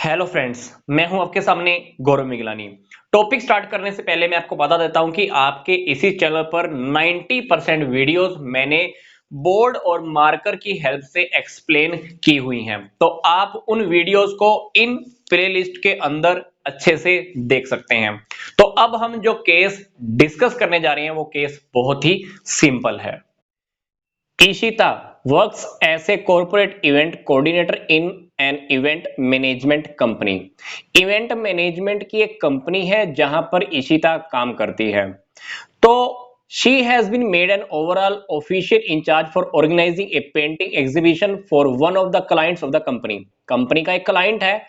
Hello friends, मैं हूं आपके सामने गौरव मिगलानी। टॉपिक स्टार्ट करने से पहले मैं आपको बता देता हूं कि आपके इसी चैनल पर 90% वीडियोस मैंने बोर्ड और मार्कर की हेल्प से एक्सप्लेन की हुई हैं, तो आप उन वीडियोस को इन प्लेलिस्ट के अंदर अच्छे से देख सकते हैं। तो अब हम जो केस डिस्कस करने जा रहे हैं वो केस बहुत ही सिंपल है। Ishita works as a corporate event coordinator in an event management company. Event management की एक कंपनी है जहां पर ईशिता काम करती है। तो she has been made an overall official in charge for organizing a painting exhibition for one of the clients of the company। Company का एक क्लाइंट है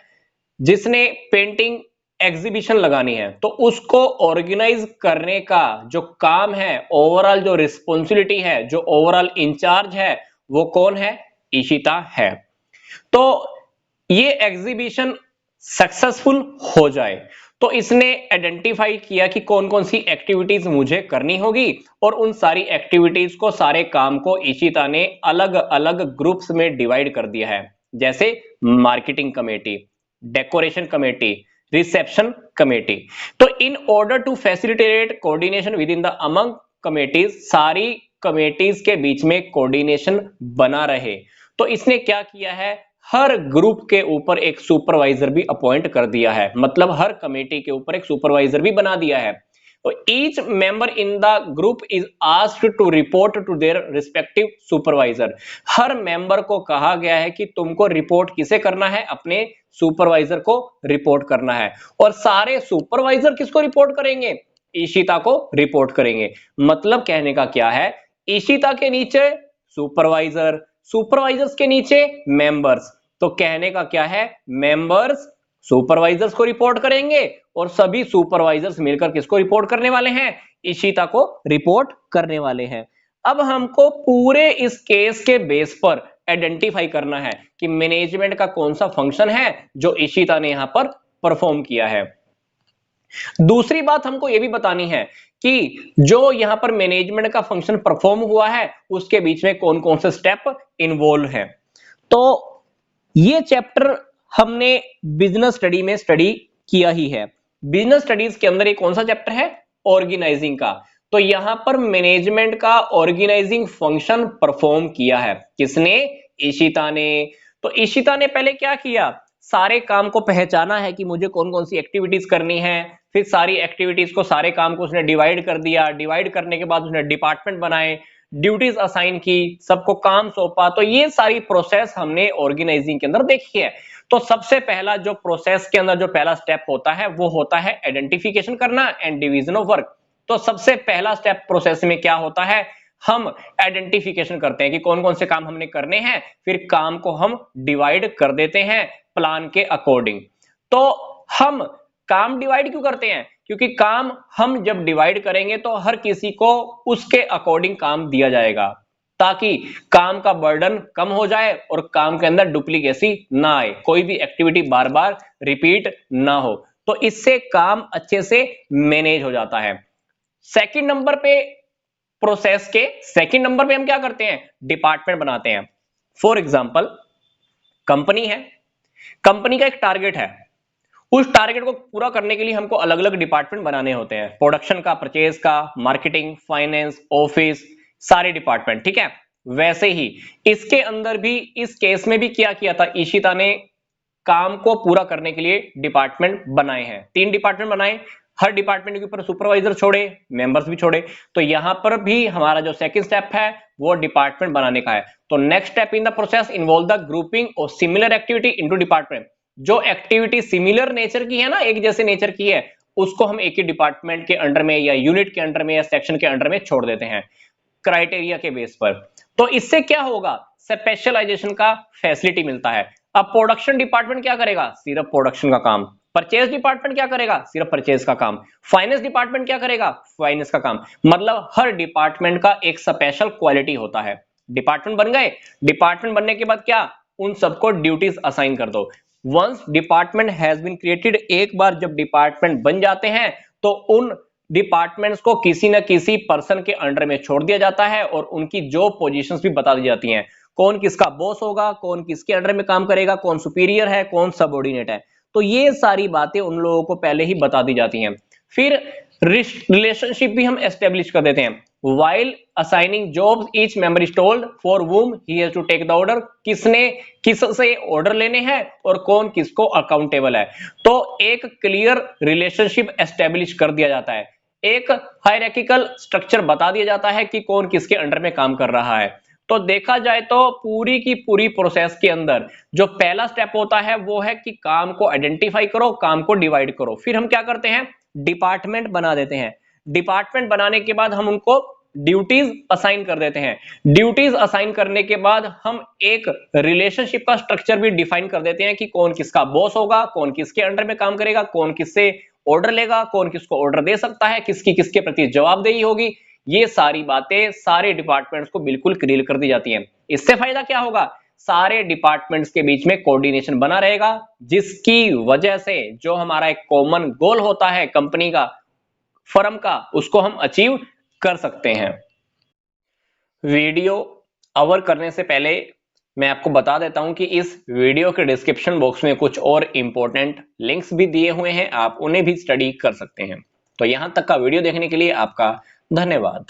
जिसने पेंटिंग एग्जीबिशन लगानी है, तो उसको ऑर्गेनाइज करने का जो काम है, ओवरऑल जो रिस्पॉन्सिबिलिटी है, जो ओवरऑल इंचार्ज है, वो कौन है? ईशिता है। तो ये एग्जीबिशन सक्सेसफुल हो जाए तो इसने आइडेंटिफाई किया कि कौन कौन सी एक्टिविटीज मुझे करनी होगी, और उन सारी एक्टिविटीज को, सारे काम को ईशिता ने अलग अलग ग्रुप्स में डिवाइड कर दिया है। जैसे marketing committee, decoration committee, reception committee. तो in order to facilitate coordination with in the among committees, सारी कमेटीज के बीच में कोऑर्डिनेशन बना रहे, तो इसने क्या किया है, हर ग्रुप के ऊपर एक सुपरवाइजर भी अपॉइंट कर दिया है। मतलब हर कमेटी के ऊपर एक सुपरवाइजर भी बना दिया है। तो each member in the group is asked to report to their respective supervisor. हर मेंबर को कहा गया है कि तुमको रिपोर्ट किसे करना है? अपने सुपरवाइजर को रिपोर्ट करना है। और सारे सुपरवाइजर किसको रिपोर्ट करेंगे? ईशिता को रिपोर्ट करेंगे। मतलब कहने का क्या है, ईशिता के नीचे सुपरवाइजर, सुपरवाइजर्स के नीचे मेंबर्स। तो कहने का क्या है, मेंबर्स सुपरवाइजर्स को रिपोर्ट करेंगे और सभी सुपरवाइजर्स मिलकर किसको रिपोर्ट करने वाले हैं? ईशिता को रिपोर्ट करने वाले हैं। अब हमको पूरे इस केस के बेस पर आइडेंटिफाई करना है कि मैनेजमेंट का कौन सा फंक्शन है जो ईशिता ने यहां पर परफॉर्म किया है। दूसरी बात हमको यह भी बतानी है कि जो यहां पर मैनेजमेंट का फंक्शन परफॉर्म हुआ है उसके बीच में कौन कौन से स्टेप इन्वॉल्व हैं। तो ये चैप्टर हमने बिजनेस स्टडी में स्टडी किया ही है। बिजनेस स्टडीज के अंदर एक कौन सा चैप्टर है? ऑर्गेनाइजिंग का। तो यहां पर मैनेजमेंट का ऑर्गेनाइजिंग फंक्शन परफॉर्म किया है किसने? ईशिता ने। तो ईशिता ने पहले क्या किया, सारे काम को पहचाना है कि मुझे कौन कौन सी एक्टिविटीज करनी है, फिर सारी एक्टिविटीज को, सारे काम को उसने डिवाइड कर दिया। डिवाइड करने के बाद उसने डिपार्टमेंट बनाए, ड्यूटीज असाइन की, सबको काम सौंपा। तो ये सारी प्रोसेस हमने ऑर्गेनाइजिंग के अंदर देखी है। तो सबसे पहला जो प्रोसेस के अंदर जो पहला स्टेप होता है वो होता है आइडेंटिफिकेशन करना एंड डिवीजन ऑफ वर्क। तो सबसे पहला स्टेप प्रोसेस में क्या होता है, हम आइडेंटिफिकेशन करते हैं कि कौन कौन से काम हमने करने हैं, फिर काम को हम डिवाइड कर देते हैं प्लान के अकॉर्डिंग। तो हम काम डिवाइड क्यों करते हैं? क्योंकि काम हम जब डिवाइड करेंगे तो हर किसी को उसके अकॉर्डिंग काम दिया जाएगा, ताकि काम का बर्डन कम हो जाए और काम के अंदर डुप्लीकेसी ना आए, कोई भी एक्टिविटी बार बार रिपीट ना हो। तो इससे काम अच्छे से मैनेज हो जाता है। सेकंड नंबर पे, प्रोसेस के सेकंड नंबर पे हम क्या करते हैं? डिपार्टमेंट बनाते हैं। फॉर एग्जांपल, कंपनी है, कंपनी का एक टारगेट है, उस टारगेट को पूरा करने के लिए हमको अलग अलग डिपार्टमेंट बनाने होते हैं। प्रोडक्शन का, परचेज का, मार्केटिंग, फाइनेंस, ऑफिस, सारे डिपार्टमेंट। ठीक है, वैसे ही इसके अंदर भी, इस केस में भी क्या किया था, ईशिता ने काम को पूरा करने के लिए डिपार्टमेंट बनाए हैं। 3 डिपार्टमेंट बनाए, हर डिपार्टमेंट के ऊपर सुपरवाइजर छोड़े, मेंबर्स भी छोड़े। तो यहां पर भी हमारा जो सेकंड स्टेप है वो डिपार्टमेंट बनाने का है। तो next step in the process involve the grouping of similar activity into department. जो एक्टिविटी सिमिलर नेचर की है ना, एक जैसे नेचर की है, उसको हम एक ही डिपार्टमेंट के अंडर में या यूनिट के अंडर में या सेक्शन के अंडर में छोड़ देते हैं क्राइटेरिया के बेस पर। तो इससे क्या होगा, स्पेशलाइजेशन का फैसिलिटी मिलता है। अब प्रोडक्शन डिपार्टमेंट क्या करेगा? सिर्फ प्रोडक्शन का काम। परचेज डिपार्टमेंट क्या करेगा? सिर्फ परचेज का काम। फाइनेंस डिपार्टमेंट क्या करेगा? फाइनेंस का काम। मतलब हर डिपार्टमेंट का एक स्पेशल क्वालिटी होता है। डिपार्टमेंट बन गए, डिपार्टमेंट बनने के बाद क्या, उन सबको ड्यूटीज असाइन कर दो। Once department has been created, एक बार जब डिपार्टमेंट बन जाते हैं तो उन डिपार्टमेंट्स को किसी न किसी पर्सन के अंडर में छोड़ दिया जाता है और उनकी जॉब पोजीशंस भी बता दी जाती हैं। कौन किसका बॉस होगा, कौन किसके अंडर में काम करेगा, कौन सुपीरियर है, कौन सबऑर्डिनेट है। तो ये सारी बातें उन लोगों को पहले ही बता दी जाती हैं। फिर रिलेशनशिप भी हम एस्टेब्लिश कर देते हैं। While assigning jobs, each member is told for whom he has to take the order, किसने किससे ऑर्डर लेने हैं और कौन किसको अकाउंटेबल है। तो एक क्लियर रिलेशनशिप एस्टेब्लिश कर दिया जाता है, एक हायरार्किकल स्ट्रक्चर बता दिया जाता है कि कौन किसके अंडर में काम कर रहा है। तो देखा जाए तो पूरी की पूरी प्रोसेस के अंदर जो पहला स्टेप होता है वो है कि काम को आइडेंटिफाई करो, काम को डिवाइड करो। फिर हम क्या करते हैं, डिपार्टमेंट बना देते हैं। डिपार्टमेंट बनाने के बाद हम उनको ड्यूटीज असाइन कर देते हैं। ड्यूटीज असाइन करने के बाद हम एक रिलेशनशिप का स्ट्रक्चर भी डिफाइन कर देते हैं कि कौन किसका बॉस होगा, कौन किसके अंडर में काम करेगा, कौन किससे ऑर्डर लेगा, कौन किसको ऑर्डर दे सकता है, किसकी किसके प्रति जवाबदेही होगी। ये सारी बातें सारे डिपार्टमेंट्स को बिल्कुल क्लियर कर दी जाती हैं। इससे फायदा क्या होगा, सारे डिपार्टमेंट्स के बीच में कोऑर्डिनेशन बना रहेगा, जिसकी वजह से जो हमारा एक कॉमन गोल होता है कंपनी का, फर्म का, उसको हम अचीव कर सकते हैं। वीडियो ओवर करने से पहले मैं आपको बता देता हूं कि इस वीडियो के डिस्क्रिप्शन बॉक्स में कुछ और इंपॉर्टेंट लिंक्स भी दिए हुए हैं, आप उन्हें भी स्टडी कर सकते हैं। तो यहां तक का वीडियो देखने के लिए आपका धन्यवाद।